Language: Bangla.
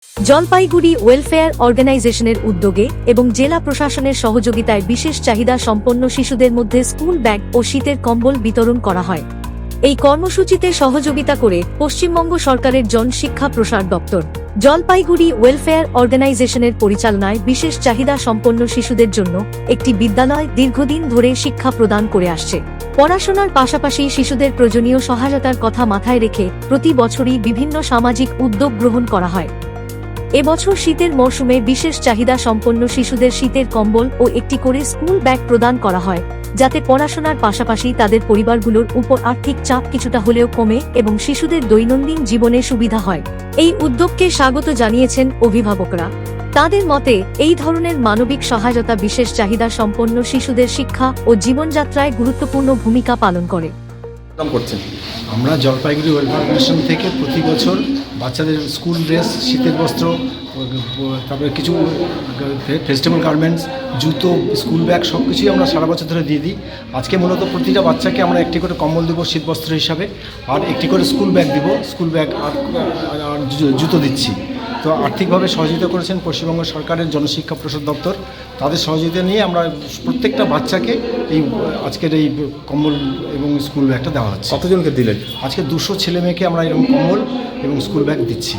জলপাইগুড়ি ওয়েলফেয়ার অর্গানাইজেশনের উদ্যোগে এবং জেলা প্রশাসনের সহযোগিতায় বিশেষ চাহিদা সম্পন্ন শিশুদের মধ্যে স্কুল ব্যাগ ও শীতের কম্বল বিতরণ করা হয়। এই কর্মসূচিতে সহযোগিতা করে পশ্চিমবঙ্গ সরকারের জনশিক্ষা প্রসার দপ্তর জলপাইগুড়ি ওয়েলফেয়ার অর্গানাইজেশনের পরিচালনায় বিশেষ চাহিদা সম্পন্ন শিশুদের জন্য একটি বিদ্যালয় দীর্ঘদিন ধরে শিক্ষা প্রদান করে আসছে। পড়াশোনার পাশাপাশি শিশুদের প্রয়োজনীয় সহায়তার কথা মাথায় রেখে প্রতি বছরই বিভিন্ন সামাজিক উদ্যোগ গ্রহণ করা হয়। এবছর শীতের মরশুমে বিশেষ চাহিদা সম্পন্ন শিশুদের শীতের কম্বল ও একটি করে স্কুল ব্যাগ প্রদান করা হয়, যাতে পড়াশোনার পাশাপাশি তাদের পরিবারগুলোর উপর আর্থিক চাপ কিছুটা হলেও কমে এবং শিশুদের দৈনন্দিন জীবনে সুবিধা হয়। এই উদ্যোগকে স্বাগত জানিয়েছেন অভিভাবকরা। তাদের মতে এই ধরনের মানবিক সহায়তা বিশেষ চাহিদা সম্পন্ন শিশুদের শিক্ষা ও জীবনযাত্রায় গুরুত্বপূর্ণ ভূমিকা পালন করে। আমরা জলপাইগুড়ি ওয়েলফেয়ার অর্গানাইজেশন থেকে প্রতি বছর বাচ্চাদের স্কুল ড্রেস, শীতের বস্ত্র, তারপরে কিছু ফেস্টিভ্যাল গার্মেন্টস, জুতো, স্কুল ব্যাগ সব কিছুই আমরা সারা বছর ধরে দিয়ে দিই। আজকে মূলত প্রতিটা বাচ্চাকে আমরা একটি করে কম্বল দেবো শীত বস্ত্র হিসাবে, আর একটি করে স্কুল ব্যাগ দিব, স্কুল ব্যাগ আর জুতো দিচ্ছি। তো আর্থিকভাবে সহযোগিতা করেছেন পশ্চিমবঙ্গ সরকারের জনশিক্ষা প্রসার দপ্তর। তাদের সহযোগিতা নিয়ে আমরা প্রত্যেকটা বাচ্চাকে এই আজকের এই কম্বল এবং স্কুল ব্যাগটা দেওয়া হচ্ছে। কতজনকে দিলেন? আজকে 200 ছেলে মেয়েকে আমরা এরকম কম্বল এবং স্কুল ব্যাগ দিচ্ছি।